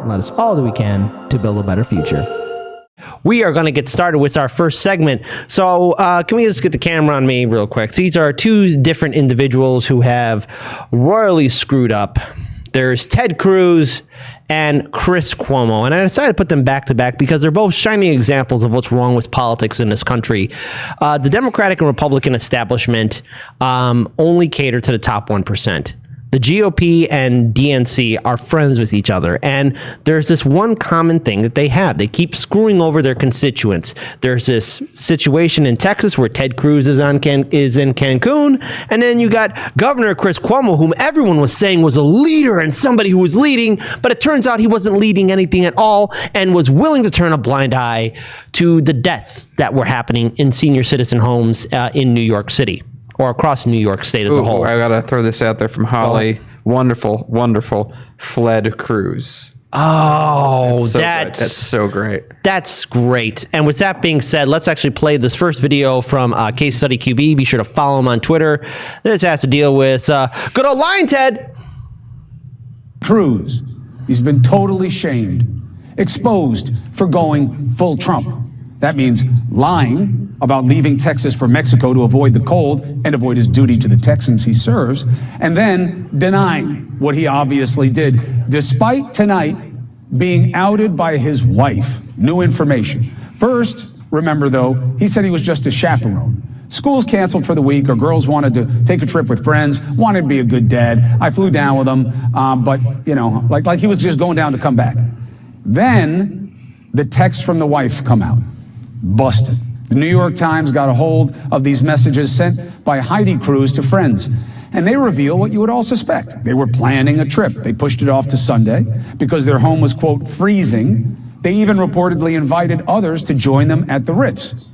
let us all do we can to build a better future. We are going to get started with our first segment. So can we just get the camera on me real quick? These are two different individuals who have royally screwed up. There's Ted Cruz and Chris Cuomo. And I decided to put them back to back because they're both shining examples of what's wrong with politics in this country. The Democratic and Republican establishment only cater to the top 1%. The GOP and DNC are friends with each other, and there's this one common thing that they have. They keep screwing over their constituents. There's this situation in Texas where Ted Cruz is in Cancun, and then you got Governor Chris Cuomo, whom everyone was saying was a leader and somebody who was leading, but it turns out he wasn't leading anything at all and was willing to turn a blind eye to the deaths that were happening in senior citizen homes in New York City. Or across New York State as a whole. I gotta throw this out there from Holly. Wonderful, wonderful, fled Cruz. Oh, that's so great. That's great. And with that being said, let's actually play this first video from Case Study QB. Be sure to follow him on Twitter. This has to deal with good old lying Ted Cruz. He's been totally shamed, exposed for going full Trump. That means lying about leaving Texas for Mexico to avoid the cold and avoid his duty to the Texans he serves, and then denying what he obviously did, despite tonight being outed by his wife. New information. First, remember though, he said he was just a chaperone. School's canceled for the week, or girls wanted to take a trip with friends, wanted to be a good dad. I flew down with him, but you know, like he was just going down to come back. Then the texts from the wife come out. Busted. The New York Times got a hold of these messages sent by Heidi Cruz to friends, and they reveal what you would all suspect. They were planning a trip. They pushed it off to Sunday because their home was, quote, freezing. They even reportedly invited others to join them at the Ritz.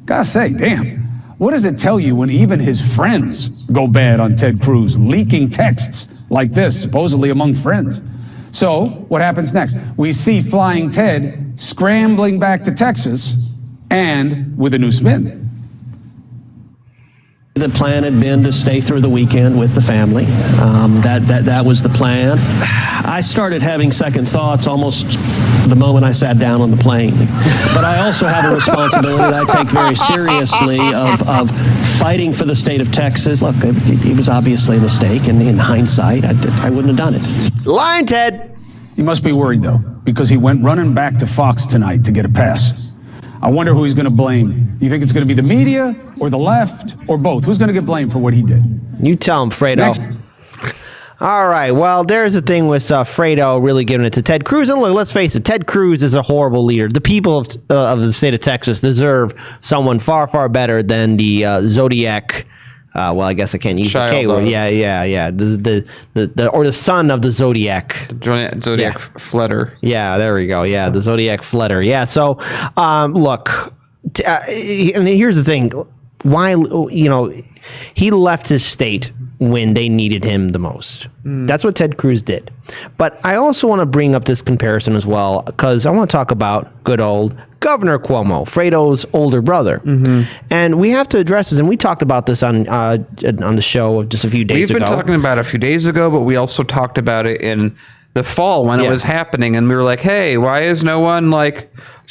Gotta say, damn, what does it tell you when even his friends go bad on Ted Cruz, leaking texts like this, supposedly among friends? So what happens next? We see Flying Ted scrambling back to Texas, and with a new spin. The plan had been to stay through the weekend with the family. That was the plan. I started having second thoughts almost the moment I sat down on the plane. But I also have a responsibility that I take very seriously of fighting for the state of Texas. Look, it was obviously a mistake, and in hindsight, I wouldn't have done it. Lying Ted. You must be worried, though, because he went running back to Fox tonight to get a pass. I wonder who he's going to blame. You think it's going to be the media or the left or both? Who's going to get blamed for what he did? You tell him, Fredo. Next. All right. Well, there's the thing with Fredo really giving it to Ted Cruz. And look, let's face it, Ted Cruz is a horrible leader. The people of the state of Texas deserve someone far, far better than the Zodiac. Well, I guess I can't use the K word. Yeah. The son of the Zodiac. Zodiac Flutter. Yeah, there we go. Yeah, the Zodiac Flutter. Yeah. So, look, and here's the thing. Why, he left his state when they needed him the most. That's what Ted Cruz did. But I also want to bring up this comparison as well, because I want to talk about good old Governor Cuomo, Fredo's older brother. And we have to address this, and we talked about this on the show just a few days ago. We've been talking about it a few days ago, but we also talked about it in the fall when it was happening, and we were like, hey, why is no one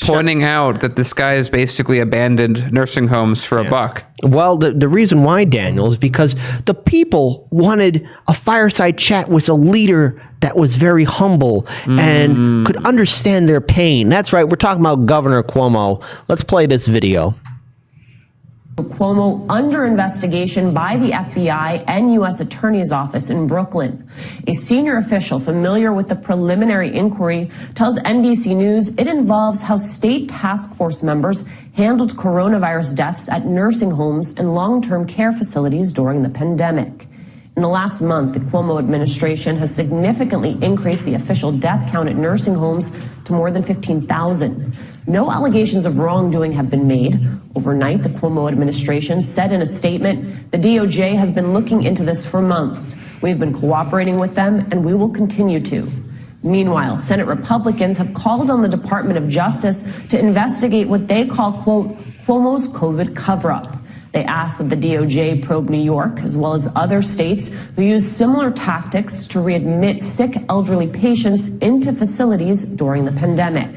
pointing out that this guy has basically abandoned nursing homes for a buck? Well, the reason why, Daniel, is because the people wanted a fireside chat with a leader that was very humble and could understand their pain. That's right. We're talking about Governor Cuomo. Let's play this video. Cuomo under investigation by the FBI and U.S. Attorney's Office in Brooklyn. A senior official familiar with the preliminary inquiry tells NBC News it involves how state task force members handled coronavirus deaths at nursing homes and long-term care facilities during the pandemic. In the last month, the Cuomo administration has significantly increased the official death count at nursing homes to more than 15,000. No allegations of wrongdoing have been made. Overnight, the Cuomo administration said in a statement, the DOJ has been looking into this for months. We've been cooperating with them, and we will continue to. Meanwhile, Senate Republicans have called on the Department of Justice to investigate what they call, quote, Cuomo's COVID cover-up. They asked that the DOJ probe New York, as well as other states who use similar tactics to readmit sick elderly patients into facilities during the pandemic.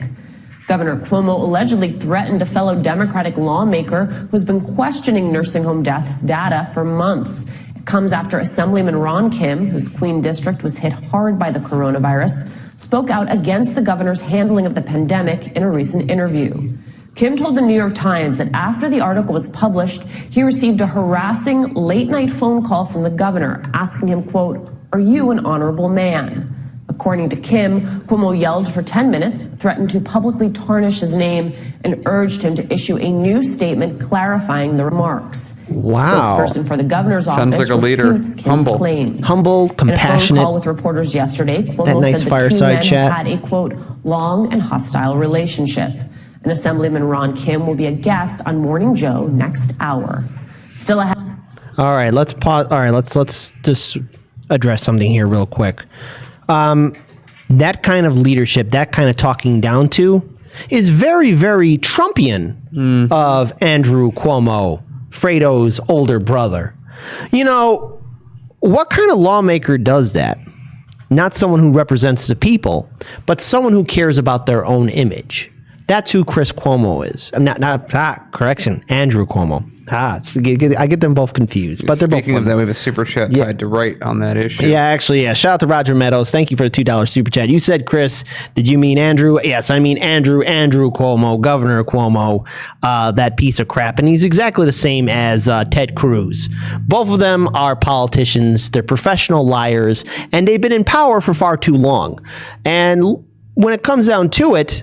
Governor Cuomo allegedly threatened a fellow Democratic lawmaker who's been questioning nursing home deaths data for months. It comes after Assemblyman Ron Kim, whose Queen District was hit hard by the coronavirus, spoke out against the governor's handling of the pandemic in a recent interview. Kim told the New York Times that after the article was published, he received a harassing late-night phone call from the governor asking him, quote, "Are you an honorable man?" According to Kim, Cuomo yelled for 10 minutes, threatened to publicly tarnish his name, and urged him to issue a new statement clarifying the remarks. Wow. Spokesperson for the governor's Sounds office like a leader. refutes Kim's Humble. claims. Humble, compassionate. In a phone call with reporters yesterday, Cuomo That nice said the fireside two men chat. had a, quote, long and hostile relationship. And Assemblyman Ron Kim will be a guest on Morning Joe next hour. Still ahead. All right, let's pause. All right, let's just address something here real quick. That kind of leadership, that kind of talking down to, is very, very Trumpian of Andrew Cuomo, Fredo's older brother. You know, what kind of lawmaker does that? Not someone who represents the people, but someone who cares about their own image. That's who Chris Cuomo is. Correction, Andrew Cuomo. I get them both confused, but they're both. Speaking of that, we have a super chat tied to right on that issue. Yeah, actually, yeah. Shout out to Roger Meadows. Thank you for the $2 super chat. You said Chris. Did you mean Andrew? Yes, I mean Andrew Cuomo, Governor Cuomo, that piece of crap. And he's exactly the same as Ted Cruz. Both of them are politicians. They're professional liars, and they've been in power for far too long. And when it comes down to it,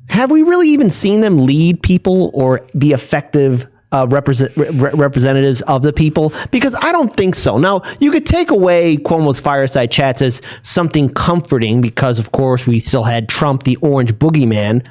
have we really even seen them lead people or be effective representatives of the people? Because I don't think so. Now, you could take away Cuomo's fireside chats as something comforting because, of course, we still had Trump, the orange boogeyman.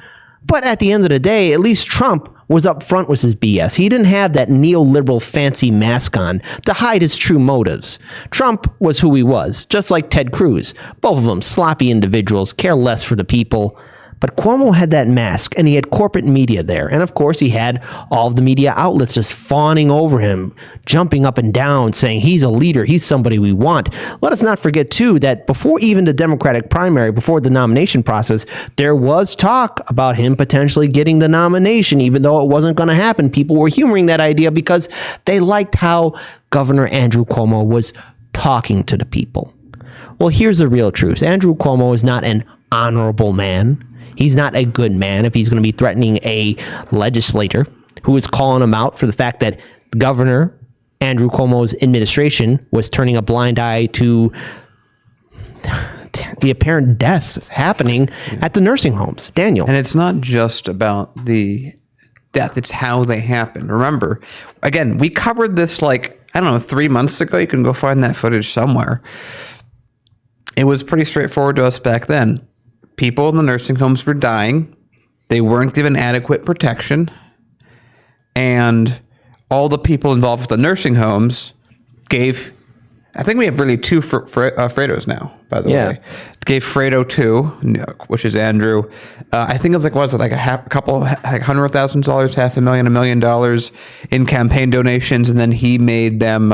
But at the end of the day, at least Trump was up front with his BS. He didn't have that neoliberal fancy mask on to hide his true motives. Trump was who he was, just like Ted Cruz. Both of them sloppy individuals, care less for the people. But Cuomo had that mask, and he had corporate media there. And, of course, he had all of the media outlets just fawning over him, jumping up and down, saying he's a leader, he's somebody we want. Let us not forget, too, that before even the Democratic primary, before the nomination process, there was talk about him potentially getting the nomination, even though it wasn't going to happen. People were humoring that idea because they liked how Governor Andrew Cuomo was talking to the people. Well, here's the real truth. Andrew Cuomo is not an honorable man. He's not a good man if he's going to be threatening a legislator who is calling him out for the fact that Governor Andrew Cuomo's administration was turning a blind eye to the apparent deaths happening at the nursing homes. Daniel. And it's not just about the death, it's how they happen. Remember, again, we covered this 3 months ago. You can go find that footage somewhere. It was pretty straightforward to us back then. People in the nursing homes were dying. They weren't given adequate protection. And all the people involved with the nursing homes gave, I think we have really two Fredos now, by the way. Gave Fredo two, which is Andrew. I think it was like $100,000, $500,000, $1 million in campaign donations. And then he made them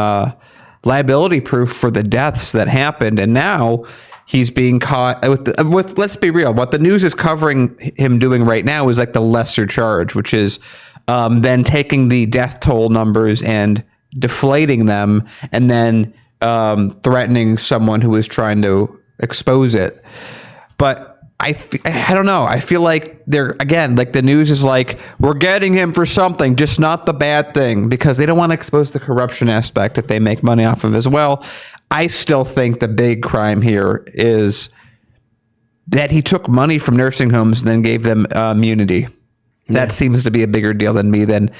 liability proof for the deaths that happened. And now he's being caught with, let's be real, what the news is covering him doing right now is like the lesser charge, which is then taking the death toll numbers and deflating them and then threatening someone who is trying to expose it. But I don't know. I feel like the news is like, we're getting him for something, just not the bad thing, because they don't want to expose the corruption aspect that they make money off of as well. I still think the big crime here is that he took money from nursing homes and then gave them immunity. That seems to be a bigger deal than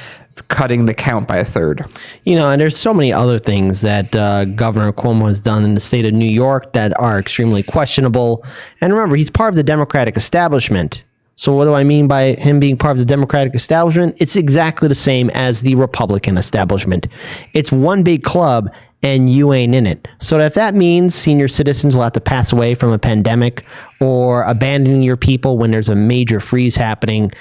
cutting the count by a third. And there's so many other things that Governor Cuomo has done in the state of New York that are extremely questionable. And remember, he's part of the Democratic establishment. So what do I mean by him being part of the Democratic establishment? It's exactly the same as the Republican establishment. It's one big club, and you ain't in it. So if that means senior citizens will have to pass away from a pandemic or abandoning your people when there's a major freeze happening,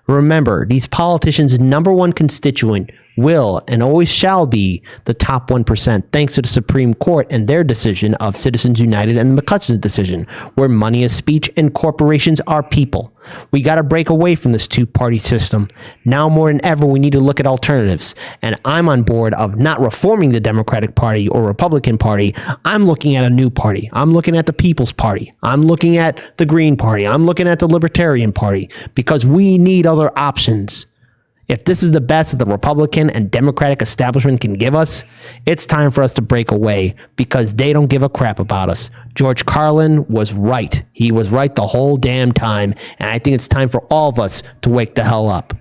remember, these politicians' number one constituent will and always shall be the top 1%, thanks to the Supreme Court and their decision of Citizens United and McCutcheon's decision, where money is speech and corporations are people. We got to break away from this two-party system. Now more than ever, we need to look at alternatives. And I'm on board of not reforming the Democratic Party or Republican Party. I'm looking at a new party. I'm looking at the People's Party. I'm looking at the Green Party. I'm looking at the Libertarian Party, because we need other options. If this is the best that the Republican and Democratic establishment can give us, it's time for us to break away, because they don't give a crap about us. George Carlin was right. He was right the whole damn time. And I think it's time for all of us to wake the hell up.